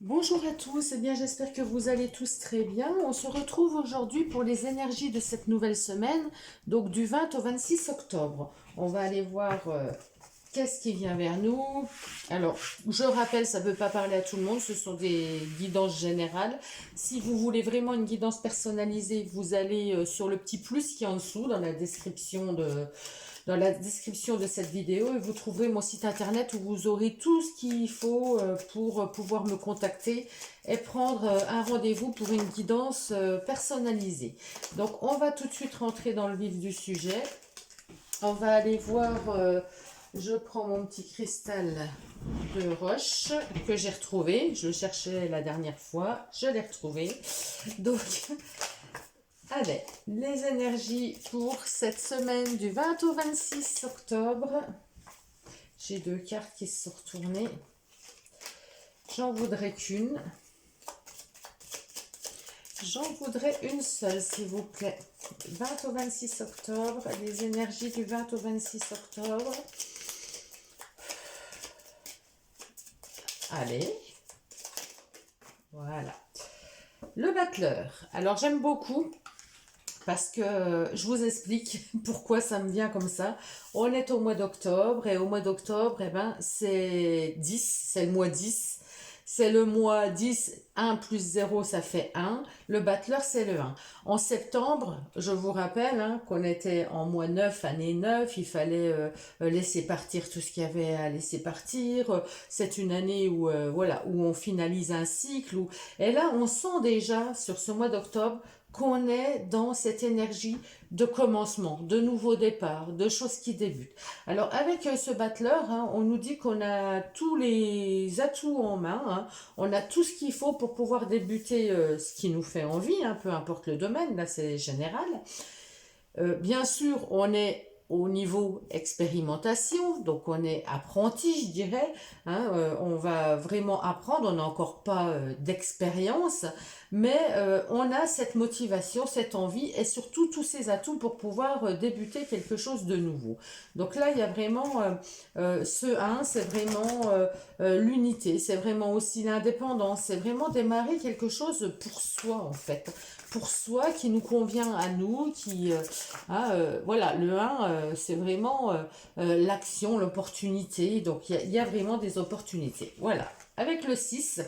Bonjour à tous, eh bien j'espère que vous allez tous très bien. On se retrouve aujourd'hui pour les énergies de cette nouvelle semaine, donc du 20 au 26 octobre. On va aller voir qu'est-ce qui vient vers nous. Alors, je rappelle, ça ne peut pas parler à tout le monde, ce sont des guidances générales. Si vous voulez vraiment une guidance personnalisée, vous allez sur le petit plus qui est en dessous dans la description de cette vidéo et vous trouverez mon site internet où vous aurez tout ce qu'il faut pour pouvoir me contacter et prendre un rendez-vous pour une guidance personnalisée. Donc on va tout de suite rentrer dans le vif du sujet. On va aller voir, je prends mon petit cristal de roche que j'ai retrouvé. Je le cherchais la dernière fois, je l'ai retrouvé. Donc allez, les énergies pour cette semaine du 20 au 26 octobre. J'ai deux cartes qui se sont retournées. J'en voudrais qu'une. J'en voudrais une seule, s'il vous plaît. 20 au 26 octobre, les énergies du 20 au 26 octobre. Allez. Voilà. Le battleur. Alors, j'aime beaucoup parce que je vous explique pourquoi ça me vient comme ça. On est au mois d'octobre et au mois d'octobre, eh ben, c'est 10, c'est le mois 10. C'est le mois 10, 1 plus 0, ça fait 1. Le battleur, c'est le 1. En septembre, je vous rappelle qu'on était en mois 9, année 9, il fallait laisser partir tout ce qu'il y avait à laisser partir. C'est une année où, voilà, où on finalise un cycle. Et là, on sent déjà, sur ce mois d'octobre, qu'on est dans cette énergie de commencement, de nouveau départ, de choses qui débutent. Alors avec ce battleur, on nous dit qu'on a tous les atouts en main, on a tout ce qu'il faut pour pouvoir débuter ce qui nous fait envie, peu importe le domaine, là c'est général. Bien sûr, on est au niveau expérimentation, donc on est apprenti, je dirais. On va vraiment apprendre, on n'a encore pas d'expérience, mais on a cette motivation, cette envie et surtout tous ces atouts pour pouvoir débuter quelque chose de nouveau. Donc là, il y a vraiment ce 1, c'est vraiment l'unité, c'est vraiment aussi l'indépendance, c'est vraiment démarrer quelque chose pour soi en fait, pour soi qui nous convient à nous, voilà, le 1, c'est vraiment l'action, l'opportunité. Donc, il y a vraiment des opportunités. Voilà. Avec le 6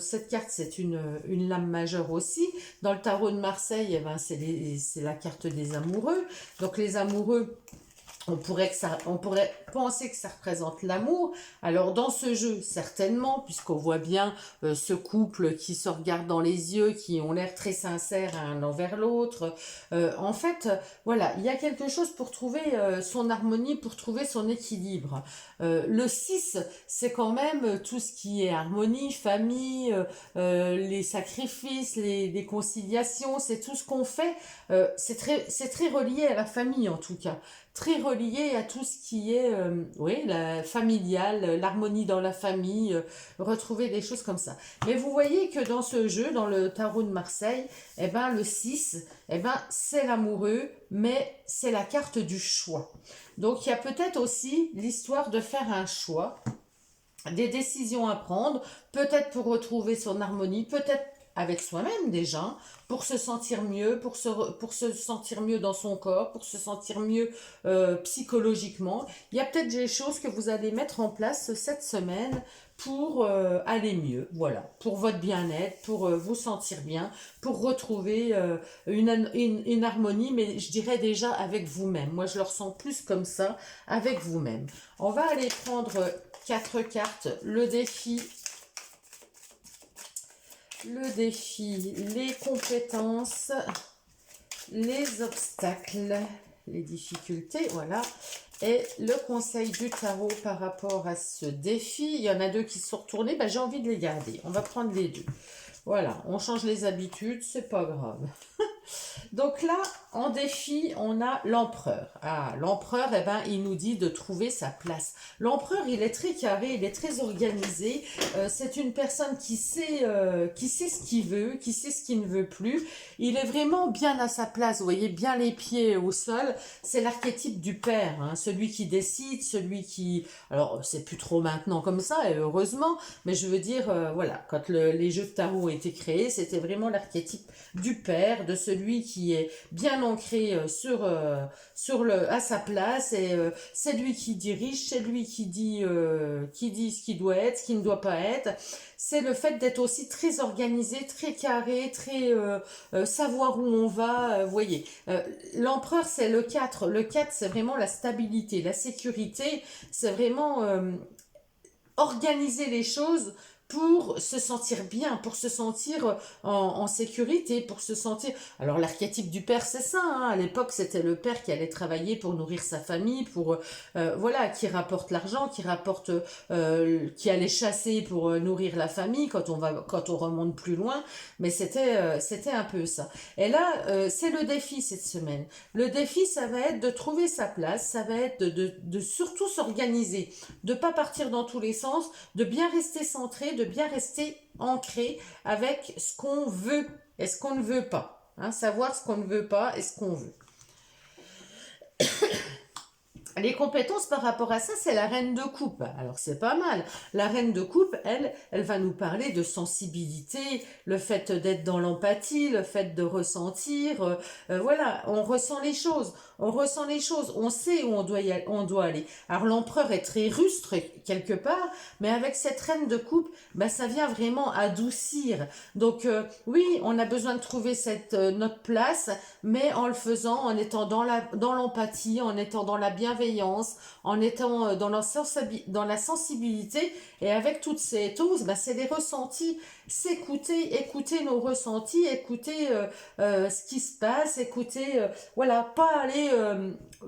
cette carte, c'est une lame majeure aussi. Dans le tarot de Marseille, eh ben, c'est la carte des amoureux. Donc, les amoureux, on pourrait penser que ça représente l'amour. Alors dans ce jeu, certainement, puisqu'on voit bien ce couple qui se regarde dans les yeux, qui ont l'air très sincères un envers l'autre. En fait, voilà, il y a quelque chose pour trouver son harmonie, pour trouver son équilibre. Le 6, c'est quand même tout ce qui est harmonie, famille, les sacrifices, les conciliations, c'est tout ce qu'on fait. C'est très relié à la famille en tout cas, très relié à tout ce qui est, oui, la familiale, l'harmonie dans la famille, retrouver des choses comme ça. Mais vous voyez que dans ce jeu, dans le tarot de Marseille, eh ben, le 6, eh ben, c'est l'amoureux, mais c'est la carte du choix. Donc il y a peut-être aussi l'histoire de faire un choix, des décisions à prendre, peut-être pour retrouver son harmonie, peut-être avec soi-même déjà, pour se sentir mieux, pour se sentir mieux dans son corps, pour se sentir mieux psychologiquement. Il y a peut-être des choses que vous allez mettre en place cette semaine pour aller mieux, voilà, pour votre bien-être, pour vous sentir bien, pour retrouver une harmonie, mais je dirais déjà avec vous-même. Moi, je le ressens plus comme ça, avec vous-même. On va aller prendre quatre cartes, le défi, les compétences, les obstacles, les difficultés, voilà. Et le conseil du tarot par rapport à ce défi, il y en a deux qui se sont retournés, ben, j'ai envie de les garder. On va prendre les deux. Voilà, on change les habitudes, c'est pas grave. Donc là, en défi, on a l'empereur. Ah, l'empereur, eh ben, il nous dit de trouver sa place. L'empereur, il est très carré, il est très organisé. C'est une personne qui sait ce qu'il veut, qui sait ce qu'il ne veut plus. Il est vraiment bien à sa place, vous voyez, bien les pieds au sol. C'est l'archétype du père, hein, celui qui décide, celui qui... Alors, c'est plus trop maintenant comme ça, et heureusement, mais je veux dire, voilà, quand les jeux de tarot ont été créés, c'était vraiment l'archétype du père, de celui qui est bien ancré à sa place, et c'est lui qui dirige, c'est lui qui dit ce qui doit être, ce qui ne doit pas être. C'est le fait d'être aussi très organisé, très carré, très savoir où on va, vous voyez. L'empereur, c'est le 4. Le 4, c'est vraiment la stabilité, la sécurité, c'est vraiment organiser les choses pour se sentir bien, pour se sentir en sécurité, pour se sentir... Alors l'archétype du père, c'est ça, hein. À l'époque, c'était le père qui allait travailler pour nourrir sa famille, pour voilà, qui rapporte l'argent, qui allait chasser pour nourrir la famille quand on remonte plus loin. Mais c'était un peu ça. Et là, c'est le défi cette semaine. Le défi, ça va être de trouver sa place, ça va être de surtout s'organiser, de pas partir dans tous les sens, de bien rester centré, de bien rester ancré avec ce qu'on veut et ce qu'on ne veut pas. Hein, savoir ce qu'on ne veut pas et ce qu'on veut. Les compétences par rapport à ça, c'est la reine de coupe. Alors c'est pas mal. La reine de coupe, elle va nous parler de sensibilité, le fait d'être dans l'empathie, le fait de ressentir. Voilà, on ressent les choses. On ressent les choses. On sait où on doit aller. Alors l'empereur est très rustre quelque part, mais avec cette reine de coupe, bah, ça vient vraiment adoucir. Donc oui, on a besoin de trouver notre place, mais en le faisant, en étant dans l'empathie, en étant dans la bienveillance, en étant dans la sensibilité, et avec toutes ces choses, bah, c'est les ressentis, écouter nos ressentis, écouter ce qui se passe, écouter, voilà, pas aller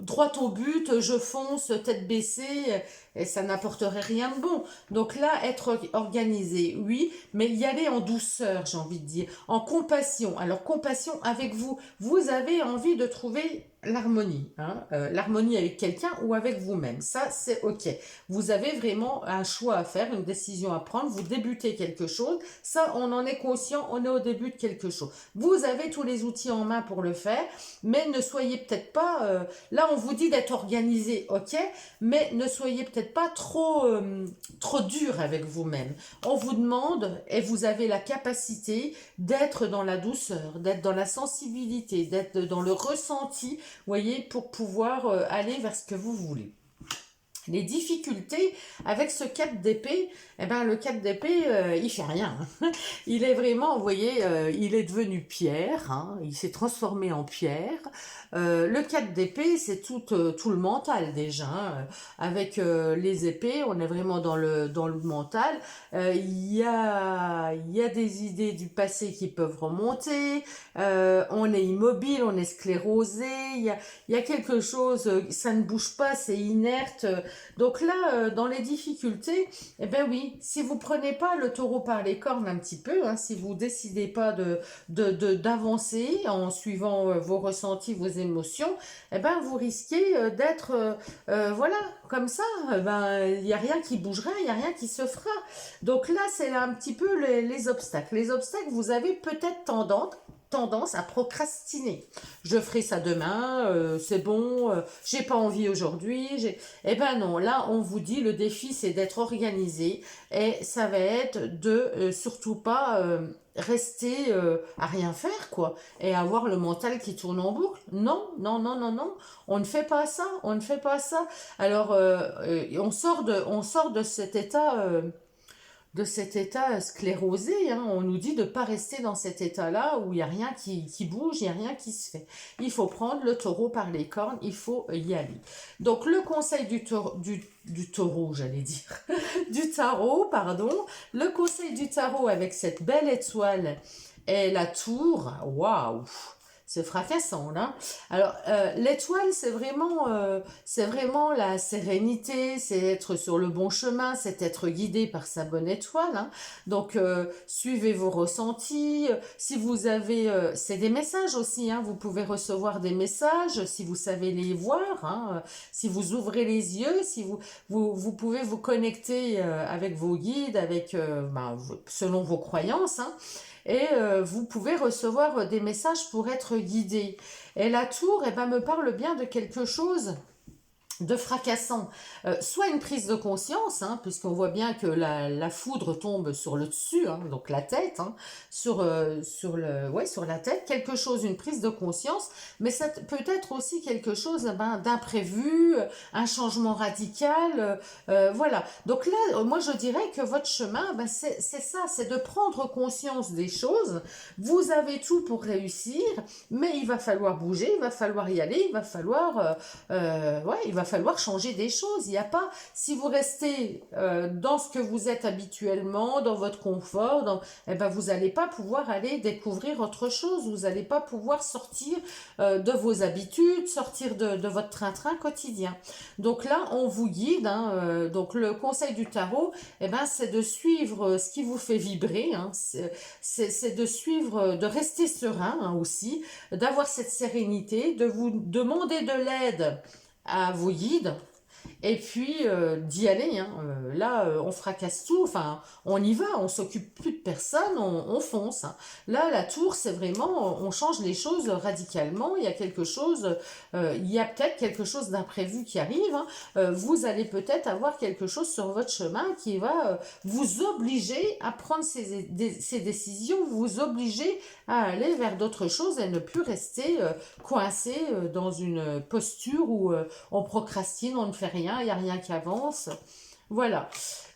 droit au but, je fonce, tête baissée, et ça n'apporterait rien de bon. Donc là, être organisé, oui, mais y aller en douceur, j'ai envie de dire, en compassion. Alors compassion avec vous. Vous avez envie de trouver l'harmonie, hein, l'harmonie avec quelqu'un ou avec vous-même. Ça, c'est ok. Vous avez vraiment un choix à faire, une décision à prendre. Vous débutez quelque chose. Ça, on en est conscient. On est au début de quelque chose. Vous avez tous les outils en main pour le faire, mais ne soyez peut-être pas... là, on vous dit d'être organisé, ok, mais ne soyez peut-être pas trop dur avec vous-même. On vous demande, et vous avez la capacité d'être dans la douceur, d'être dans la sensibilité, d'être dans le ressenti, voyez, pour pouvoir aller vers ce que vous voulez. Les difficultés avec ce 4 d'épée, eh ben le 4 d'épée, il fait rien. Il est vraiment, vous voyez, il est devenu pierre, hein, il s'est transformé en pierre. Le 4 d'épée, c'est tout le mental déjà. Hein. Avec les épées, on est vraiment dans le mental. Il y a des idées du passé qui peuvent remonter. On est immobile, on est sclérosé. Il y a quelque chose, ça ne bouge pas, c'est inerte. Donc là, dans les difficultés, eh ben oui, si vous prenez pas le taureau par les cornes un petit peu, hein, si vous décidez pas d'avancer en suivant vos ressentis, vos émotions, eh ben vous risquez d'être, voilà, comme ça, ben il y a rien qui bougera, il y a rien qui se fera. Donc là, c'est un petit peu les obstacles. Les obstacles, vous avez peut-être tendance à procrastiner. Je ferai ça demain, c'est bon, j'ai pas envie aujourd'hui. Eh ben non, là on vous dit le défi c'est d'être organisé et ça va être de surtout pas rester à rien faire quoi et avoir le mental qui tourne en boucle. Non, non, non, non, non, on ne fait pas ça, on ne fait pas ça. Alors on sort de cet état sclérosé, hein. On nous dit de ne pas rester dans cet état-là où il n'y a rien qui bouge, il n'y a rien qui se fait. Il faut prendre le taureau par les cornes, il faut y aller. Donc le conseil du taureau, j'allais dire, du tarot, pardon, le conseil du tarot avec cette belle étoile et la tour, waouh, C'est fracassant, là. Alors, l'étoile, c'est vraiment la sérénité, c'est être sur le bon chemin, c'est être guidé par sa bonne étoile, hein. Donc, suivez vos ressentis. Si vous avez, c'est des messages aussi, hein. Vous pouvez recevoir des messages si vous savez les voir, hein. Si vous ouvrez les yeux, si vous pouvez vous connecter avec vos guides, avec, selon vos croyances, hein, et vous pouvez recevoir des messages pour être guidé. Et la tour, eh ben, me parle bien de quelque chose de fracassant, soit une prise de conscience, hein, puisqu'on voit bien que la foudre tombe sur le dessus, hein, donc la tête, hein, sur la tête, quelque chose, une prise de conscience, mais ça peut être aussi quelque chose d'imprévu, un changement radical, voilà. Donc là, moi je dirais que votre chemin, c'est ça, c'est de prendre conscience des choses. Vous avez tout pour réussir, mais il va falloir bouger, il va falloir y aller, il va falloir changer des choses. Il n'y a pas, si vous restez dans ce que vous êtes habituellement, dans votre confort, eh ben vous n'allez pas pouvoir aller découvrir autre chose. Vous n'allez pas pouvoir sortir de vos habitudes, sortir de votre train-train quotidien. Donc là, on vous guide, hein, donc le conseil du tarot, eh ben, c'est de suivre ce qui vous fait vibrer, hein, c'est de suivre, de rester serein, hein, aussi, d'avoir cette sérénité, de vous demander de l'aide à vos guides, et puis d'y aller, hein. Là, on fracasse tout, enfin, on y va, on s'occupe plus de personne, on fonce, hein. Là, la tour, c'est vraiment, on change les choses radicalement, il y a quelque chose, il y a peut-être quelque chose d'imprévu qui arrive, hein. Vous allez peut-être avoir quelque chose sur votre chemin qui va vous obliger à prendre ces décisions, vous obliger à aller vers d'autres choses et ne plus rester coincé dans une posture où on procrastine, on ne fait rien, il n'y a rien qui avance. Voilà.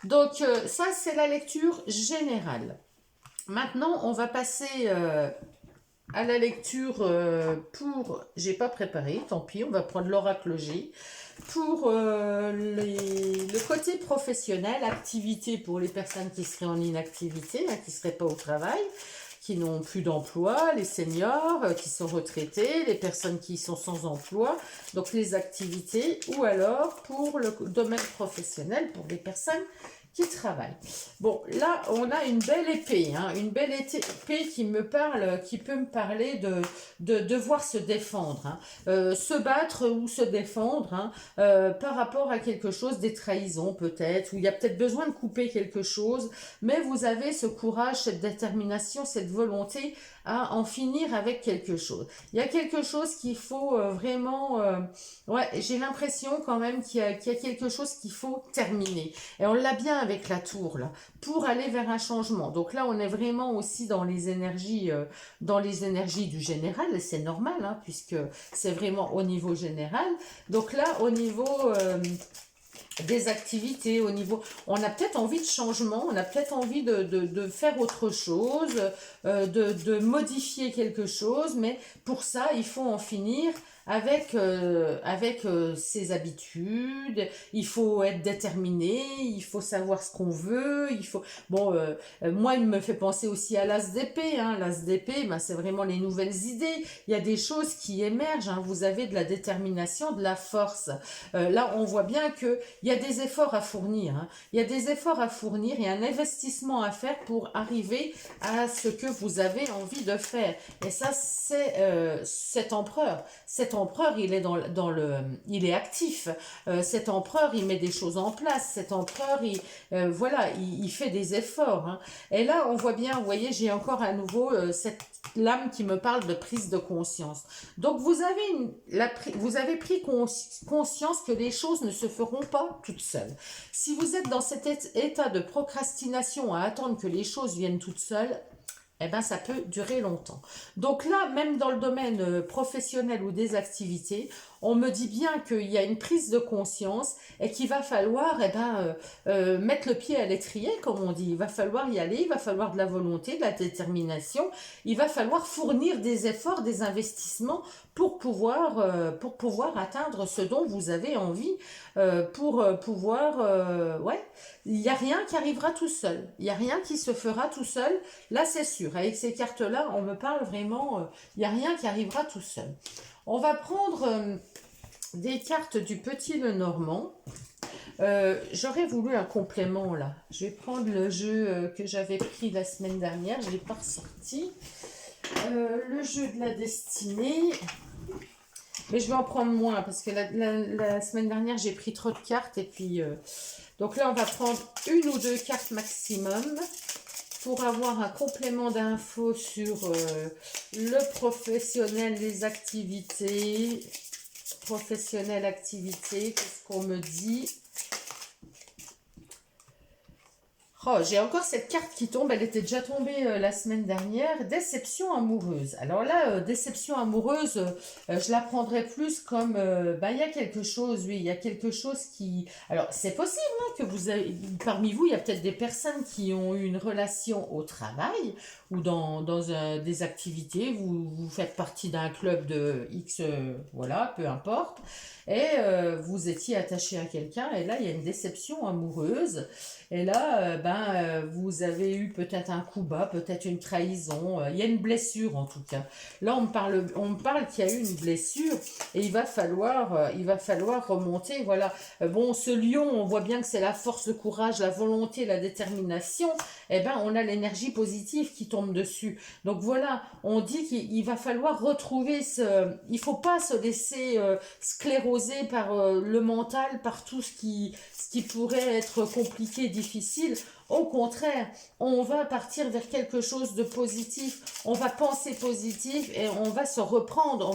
Donc, ça, c'est la lecture générale. Maintenant, on va passer à la lecture j'ai pas préparé, tant pis, on va prendre l'oracle G. Pour le côté professionnel, activité pour les personnes qui seraient en inactivité, hein, qui ne seraient pas au travail, qui n'ont plus d'emploi, les seniors qui sont retraités, les personnes qui sont sans emploi, donc les activités, ou alors pour le domaine professionnel, pour les personnes qui travaillent. Bon, là, on a une belle épée, hein, une belle épée qui me parle, qui peut me parler de devoir se défendre, hein, se battre ou se défendre, hein, par rapport à quelque chose, des trahisons peut-être, où il y a peut-être besoin de couper quelque chose, mais vous avez ce courage, cette détermination, cette volonté à en finir avec quelque chose. Il y a quelque chose qu'il faut vraiment... ouais, j'ai l'impression quand même qu'il y a quelque chose qu'il faut terminer. Et on l'a bien avec la tour, là, pour aller vers un changement. Donc là, on est vraiment aussi dans les énergies du général, et c'est normal, hein, puisque c'est vraiment au niveau général. Donc là, au niveau... des activités, au niveau, on a peut-être envie de changement, on a peut-être envie de faire autre chose, de modifier quelque chose, mais pour ça, il faut en finir avec ses habitudes, il faut être déterminé, il faut savoir ce qu'on veut, il faut... Bon, moi, il me fait penser aussi à l'as d'épée, hein. L'as d'épée, ben, c'est vraiment les nouvelles idées, il y a des choses qui émergent, hein. Vous avez de la détermination, de la force. Là, on voit bien qu'il y a des efforts à fournir, hein. Il y a des efforts à fournir et un investissement à faire pour arriver à ce que vous avez envie de faire. Et ça, c'est cet empereur. Cet empereur, il est il est actif. Cet empereur, il met des choses en place. Cet empereur, voilà, il fait des efforts, hein. Et là, on voit bien, vous voyez, j'ai encore à nouveau cette lame qui me parle de prise de conscience. Donc, vous avez pris conscience que les choses ne se feront pas toutes seules. Si vous êtes dans cet état de procrastination à attendre que les choses viennent toutes seules, eh ben, ça peut durer longtemps. Donc là, même dans le domaine professionnel ou des activités, on me dit bien qu'il y a une prise de conscience et qu'il va falloir mettre le pied à l'étrier, comme on dit. Il va falloir y aller, il va falloir de la volonté, de la détermination, il va falloir fournir des efforts, des investissements pour pouvoir atteindre ce dont vous avez envie, ouais, il n'y a rien qui arrivera tout seul, il n'y a rien qui se fera tout seul, là c'est sûr, avec ces cartes-là, on me parle vraiment, il n'y a rien qui arrivera tout seul. On va prendre des cartes du Petit Lenormand. J'aurais voulu un complément là. Je vais prendre le jeu que j'avais pris la semaine dernière, je ne l'ai pas ressorti. Le jeu de la destinée. Mais je vais en prendre moins parce que la semaine dernière j'ai pris trop de cartes et puis donc là on va prendre une ou deux cartes maximum pour avoir un complément d'infos sur le professionnel, les activités, professionnel, activité, qu'est-ce qu'on me dit? Oh, j'ai encore cette carte qui tombe, elle était déjà tombée la semaine dernière, déception amoureuse. Alors là, déception amoureuse, je la prendrais plus comme, il y a quelque chose, oui, il y a quelque chose qui... Alors, c'est possible hein, que vous avez, parmi vous, il y a peut-être des personnes qui ont eu une relation au travail ou dans des activités, vous faites partie d'un club de X, voilà, peu importe, et vous étiez attaché à quelqu'un, et là, il y a une déception amoureuse. Et là, vous avez eu peut-être un coup bas, peut-être une trahison. Il y a une blessure en tout cas. Là, on me parle qu'il y a eu une blessure et il va falloir remonter. Voilà. Bon, ce lion, on voit bien que c'est la force, le courage, la volonté, la détermination. On a l'énergie positive qui tombe dessus. Donc voilà, on dit qu'il va falloir retrouver il faut pas se laisser scléroser par le mental, par tout ce qui pourrait être compliqué, difficile. Au contraire, on va partir vers quelque chose de positif, on va penser positif et on va se reprendre,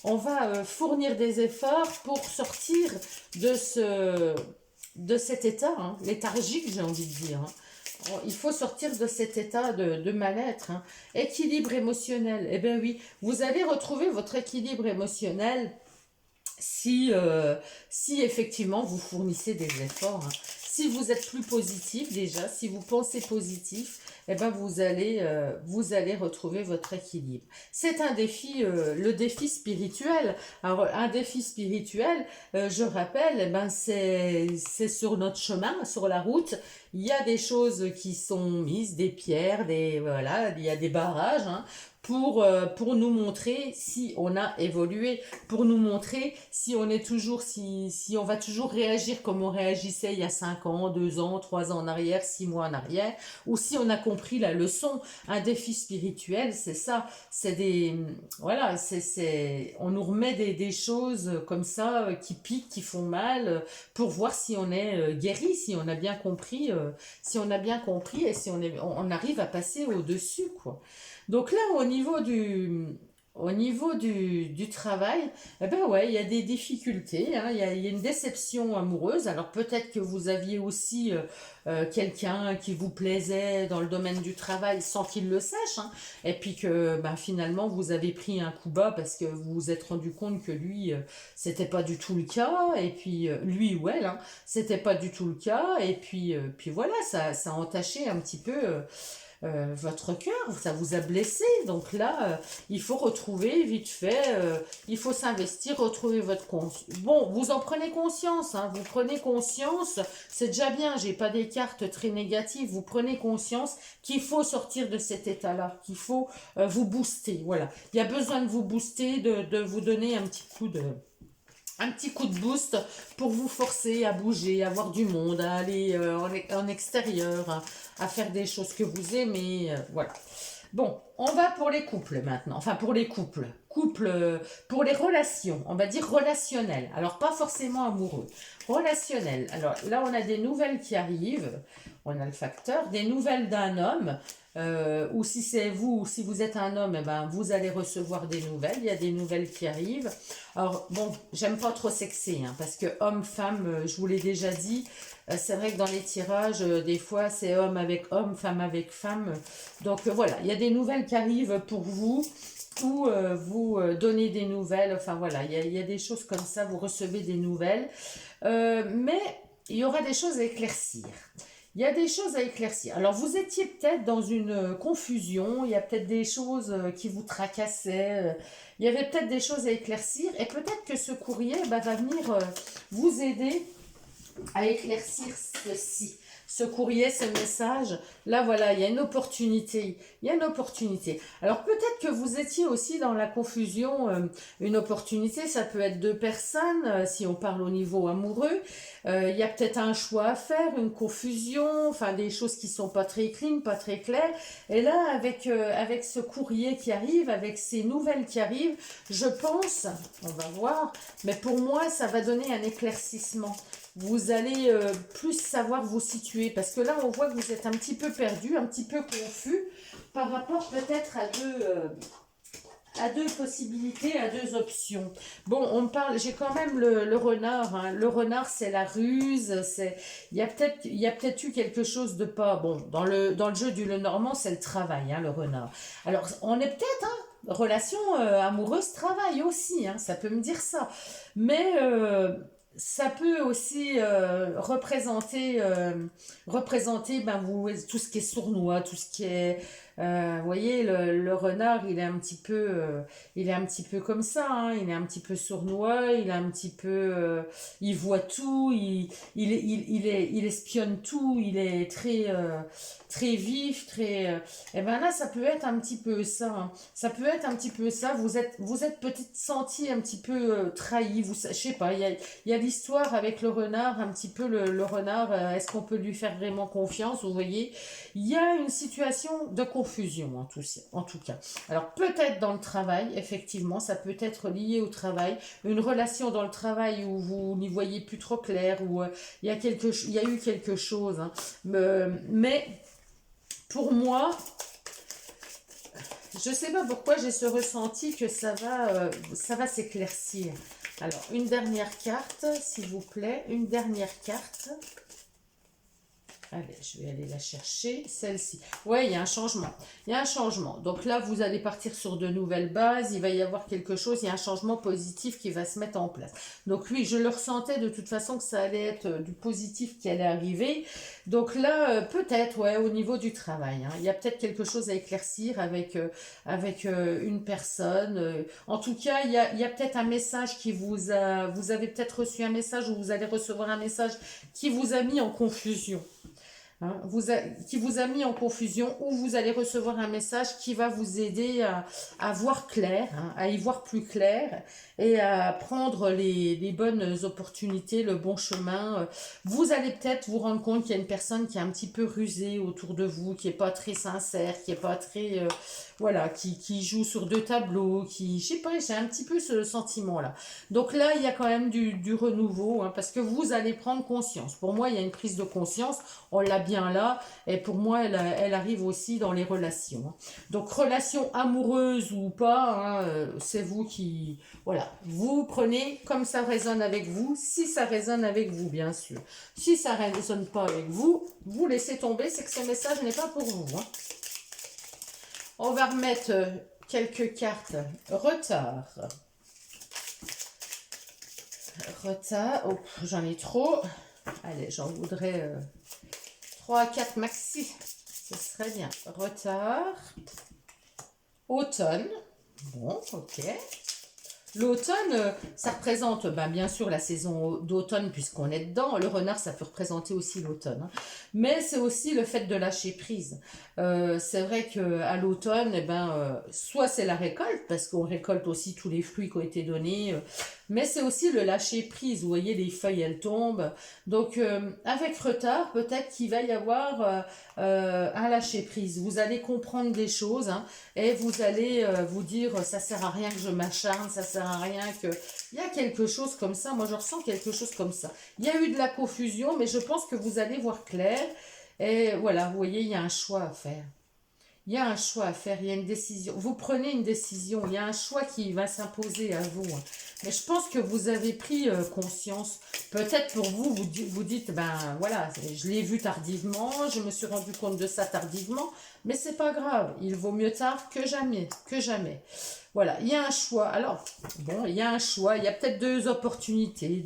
on va fournir des efforts pour sortir de cet état léthargique, j'ai envie de dire. Il faut sortir de cet état de mal-être. Équilibre émotionnel. Eh bien oui, vous allez retrouver votre équilibre émotionnel si effectivement vous fournissez des efforts. Si vous êtes plus positif déjà, si vous pensez positif, vous allez retrouver votre équilibre. C'est un défi, le défi spirituel. Alors un défi spirituel, je rappelle, c'est sur notre chemin, sur la route. Il y a des choses qui sont mises, des pierres, voilà, il y a des barrages, pour nous montrer si on a évolué, pour nous montrer si on est toujours, si on va toujours réagir comme on réagissait il y a 5 ans, 2 ans, 3 ans en arrière, 6 mois en arrière, ou si on a compris la leçon. Un défi spirituel, c'est ça, voilà, on nous remet des choses comme ça qui piquent, qui font mal, pour voir si on est guéri, si on a bien compris, et si on arrive à passer au-dessus, quoi. Donc là, au niveau du travail, ouais, il y a des difficultés, il y a une déception amoureuse. Alors peut-être que vous aviez aussi quelqu'un qui vous plaisait dans le domaine du travail sans qu'il le sache, et puis que finalement vous avez pris un coup bas parce que vous vous êtes rendu compte que lui, c'était pas du tout le cas, et puis lui ou elle, c'était pas du tout le cas, et puis voilà, ça a entaché un petit peu votre cœur, ça vous a blessé. Donc là, il faut retrouver vite fait, il faut s'investir, retrouver votre conscience. Bon, vous en prenez conscience, vous prenez conscience, c'est déjà bien, j'ai pas des cartes très négatives, vous prenez conscience qu'il faut sortir de cet état-là, qu'il faut vous booster, voilà. Il y a besoin de vous booster, de vous donner un petit coup de boost pour vous forcer à bouger, à voir du monde, à aller en extérieur, à faire des choses que vous aimez, voilà. Bon, on va pour les couples maintenant, enfin pour les couples, pour les relations, on va dire relationnelles, alors pas forcément amoureux, relationnels. Alors là, on a des nouvelles qui arrivent, on a le facteur, des nouvelles d'un homme, ou si c'est vous, ou si vous êtes un homme, eh ben, vous allez recevoir des nouvelles, il y a des nouvelles qui arrivent. Alors bon, j'aime pas trop sexer, hein, parce que homme, femme, je vous l'ai déjà dit, c'est vrai que dans les tirages, des fois c'est homme avec homme, femme avec femme, donc voilà, il y a des nouvelles qui arrivent pour vous, ou vous donnez des nouvelles, enfin voilà, il y a des choses comme ça, vous recevez des nouvelles. Mais il y aura des choses à éclaircir. Il y a des choses à éclaircir. Alors, vous étiez peut-être dans une confusion, il y a peut-être des choses qui vous tracassaient, il y avait peut-être des choses à éclaircir, et peut-être que ce courrier bah, va venir vous aider à éclaircir ceci. Ce courrier, ce message, là voilà, il y a une opportunité. Il y a une opportunité. Alors peut-être que vous étiez aussi dans la confusion. Une opportunité, ça peut être deux personnes, si on parle au niveau amoureux. Il y a peut-être un choix à faire, une confusion, enfin des choses qui sont pas très clean, pas très claires. Et là, avec ce courrier qui arrive, avec ces nouvelles qui arrivent, je pense, on va voir, mais pour moi, ça va donner un éclaircissement. Vous allez plus savoir vous situer. Parce que là, on voit que vous êtes un petit peu perdu, un petit peu confus par rapport peut-être à deux possibilités, à deux options. Bon, on parle, j'ai quand même le renard. Hein. Le renard, c'est la ruse. Il y a peut-être eu quelque chose de pas... Bon, dans le jeu du Lenormand, c'est le travail, hein, le renard. Alors, on est peut-être... Hein, relation amoureuse, travail aussi. Hein, ça peut me dire ça. Mais... ça peut aussi représenter ben, tout ce qui est sournois, tout ce qui est... vous voyez, le renard, il est un petit peu comme ça, hein, il est un petit peu sournois, il est un petit peu... il voit tout, il espionne tout, il est très vif, très... et ben là, ça peut être un petit peu ça. Hein. Ça peut être un petit peu ça. Vous êtes peut-être senti un petit peu trahi. Je sais pas, il y a l'histoire avec le renard, un petit peu le renard, est-ce qu'on peut lui faire vraiment confiance? Vous voyez, il y a une situation de confusion en tout cas. Alors peut-être dans le travail, effectivement, ça peut être lié au travail, une relation dans le travail où vous n'y voyez plus trop clair, où il y a eu quelque chose. Hein. Mais pour moi, je ne sais pas pourquoi j'ai ce ressenti que ça va s'éclaircir. Alors, une dernière carte, s'il vous plaît. Une dernière carte. Allez, je vais aller la chercher. Celle-ci. Ouais, il y a un changement. Il y a un changement. Donc là, vous allez partir sur de nouvelles bases. Il va y avoir quelque chose. Il y a un changement positif qui va se mettre en place. Donc oui, je le ressentais de toute façon que ça allait être du positif qui allait arriver. Donc là, peut-être, ouais, au niveau du travail. Hein, il y a peut-être quelque chose à éclaircir avec une personne. En tout cas, il y a peut-être un message qui vous a... Vous avez peut-être reçu un message ou vous allez recevoir un message qui vous a mis en confusion. Hein, qui vous a mis en confusion ou vous allez recevoir un message qui va vous aider à voir clair, hein, à y voir plus clair et à prendre les bonnes opportunités, le bon chemin. Vous allez peut-être vous rendre compte qu'il y a une personne qui est un petit peu rusée autour de vous, qui est pas très sincère, qui est pas très... voilà, qui joue sur deux tableaux, je sais pas, j'ai un petit peu ce sentiment-là. Donc là, il y a quand même du renouveau, hein, parce que vous allez prendre conscience. Pour moi, il y a une prise de conscience, on l'a bien là, et pour moi, elle arrive aussi dans les relations. Hein. Donc, relation amoureuse ou pas, hein, c'est vous qui... Voilà, vous prenez comme ça résonne avec vous, si ça résonne avec vous, bien sûr. Si ça résonne pas avec vous, vous laissez tomber, c'est que ce message n'est pas pour vous. Hein. On va remettre quelques cartes. Retard. Retard. Oh, j'en ai trop. Allez, j'en voudrais 3 à 4 maxi. Ce serait bien. Retard. Automne. Bon, ok. L'automne, ça représente bien sûr la saison d'automne puisqu'on est dedans. Le renard, ça peut représenter aussi l'automne. Hein. Mais c'est aussi le fait de lâcher prise. C'est vrai qu'à l'automne, soit c'est la récolte, parce qu'on récolte aussi tous les fruits qui ont été donnés, mais c'est aussi le lâcher prise. Vous voyez, les feuilles, elles tombent. Donc, avec retard, peut-être qu'il va y avoir un lâcher prise. Vous allez comprendre des choses hein, et vous allez vous dire, ça sert à rien que je m'acharne, ça sert à rien que... Il y a quelque chose comme ça, moi je ressens quelque chose comme ça. Il y a eu de la confusion, mais je pense que vous allez voir clair. Et voilà, vous voyez, il y a un choix à faire. Il y a un choix à faire, il y a une décision. Vous prenez une décision, il y a un choix qui va s'imposer à vous, hein. Mais je pense que vous avez pris conscience. Peut-être pour vous, vous dites, ben voilà, je l'ai vu tardivement, je me suis rendu compte de ça tardivement, mais c'est pas grave, il vaut mieux tard que jamais, que jamais. Voilà, il y a un choix. Alors, bon, il y a un choix, il y a peut-être deux opportunités.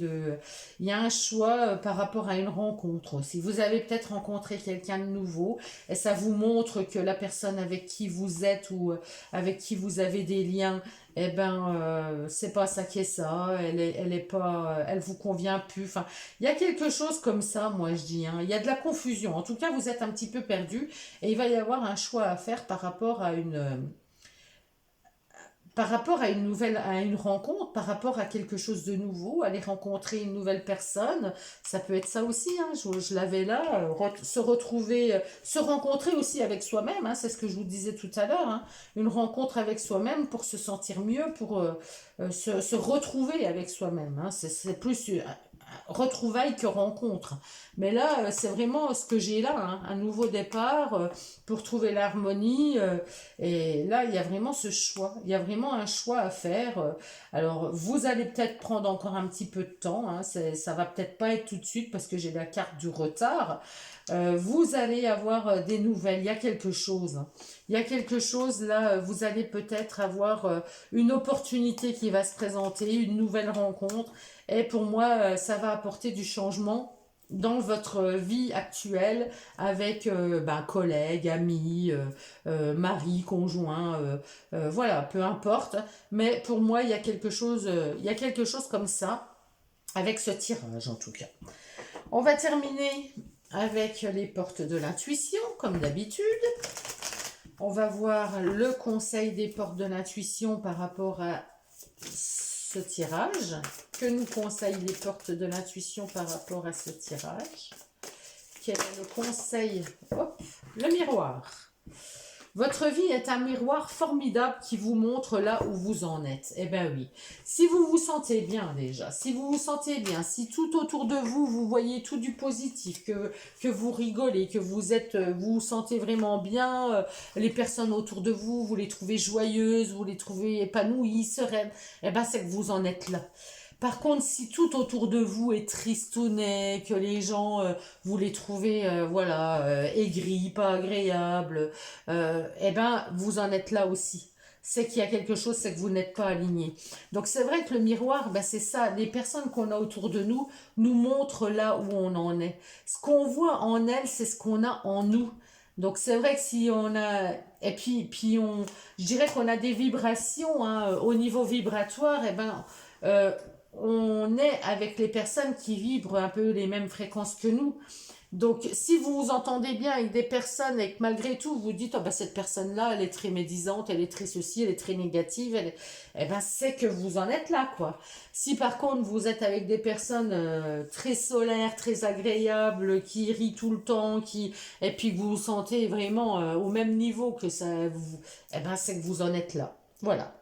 Il y a un choix par rapport à une rencontre aussi. Vous avez peut-être rencontré quelqu'un de nouveau et ça vous montre que la personne avec qui vous êtes ou avec qui vous avez des liens, eh ben, c'est pas ça qui est ça, elle est pas, elle vous convient plus. Enfin, il y a quelque chose comme ça, moi je dis, hein. Il y a de la confusion. En tout cas, vous êtes un petit peu perdu et il va y avoir un choix à faire par rapport à une nouvelle, à une rencontre, par rapport à quelque chose de nouveau, aller rencontrer une nouvelle personne, ça peut être ça aussi, hein, je l'avais là, se retrouver, se rencontrer aussi avec soi-même, hein, c'est ce que je vous disais tout à l'heure, hein, une rencontre avec soi-même pour se sentir mieux, pour se retrouver avec soi-même, hein, c'est plus retrouvailles que rencontre. Mais là, c'est vraiment ce que j'ai là, hein, un nouveau départ pour trouver l'harmonie. Et là, il y a vraiment ce choix. Il y a vraiment un choix à faire. Alors, vous allez peut-être prendre encore un petit peu de temps. Hein, ça va peut-être pas être tout de suite parce que j'ai la carte du retard. Vous allez avoir des nouvelles. Il y a quelque chose, hein. Il y a quelque chose là. Vous allez peut-être avoir une opportunité qui va se présenter, une nouvelle rencontre. Et pour moi, ça va apporter du changement dans votre vie actuelle avec ben, collègues, amis, mari, conjoint, voilà, peu importe. Mais pour moi, il y a quelque chose comme ça avec ce tirage en tout cas. On va terminer avec les portes de l'intuition, comme d'habitude. On va voir le conseil des portes de l'intuition par rapport à ce tirage. Que nous conseillent les portes de l'intuition par rapport à ce tirage? Quel est le conseil? Hop, le miroir. Votre vie est un miroir formidable qui vous montre là où vous en êtes. Eh bien oui, si vous vous sentez bien déjà, si vous vous sentez bien, si tout autour de vous, vous voyez tout du positif, que vous rigolez, que vous vous sentez vraiment bien, les personnes autour de vous, vous les trouvez joyeuses, vous les trouvez épanouies, sereines, eh bien c'est que vous en êtes là. Par contre, si tout autour de vous est tristounet, que les gens, vous les trouvez, voilà, aigris, pas agréables, eh ben, vous en êtes là aussi. C'est qu'il y a quelque chose, c'est que vous n'êtes pas aligné. Donc c'est vrai que le miroir, ben c'est ça, les personnes qu'on a autour de nous nous montrent là où on en est. Ce qu'on voit en elles, c'est ce qu'on a en nous. Donc c'est vrai que si on a, et puis je dirais qu'on a des vibrations hein, au niveau vibratoire, et ben on est avec les personnes qui vibrent un peu les mêmes fréquences que nous. Donc, si vous vous entendez bien avec des personnes et que malgré tout, vous dites, oh, bah, cette personne-là, elle est très médisante, elle est très ceci, elle est très négative, eh ben, c'est que vous en êtes là, quoi. Si par contre, vous êtes avec des personnes très solaires, très agréables, qui rient tout le temps, et puis que vous vous sentez vraiment au même niveau que ça, eh ben, c'est que vous en êtes là. Voilà.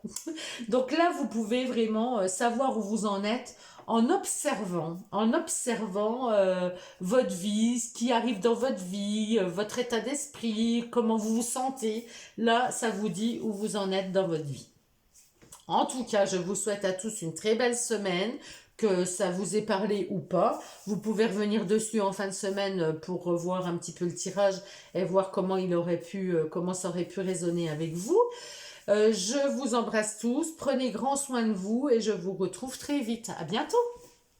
Donc là, vous pouvez vraiment savoir où vous en êtes en observant votre vie, ce qui arrive dans votre vie, votre état d'esprit, comment vous vous sentez. Là, ça vous dit où vous en êtes dans votre vie. En tout cas, je vous souhaite à tous une très belle semaine, que ça vous ait parlé ou pas. Vous pouvez revenir dessus en fin de semaine pour revoir un petit peu le tirage et voir comment comment ça aurait pu résonner avec vous. Je vous embrasse tous, prenez grand soin de vous et je vous retrouve très vite. À bientôt!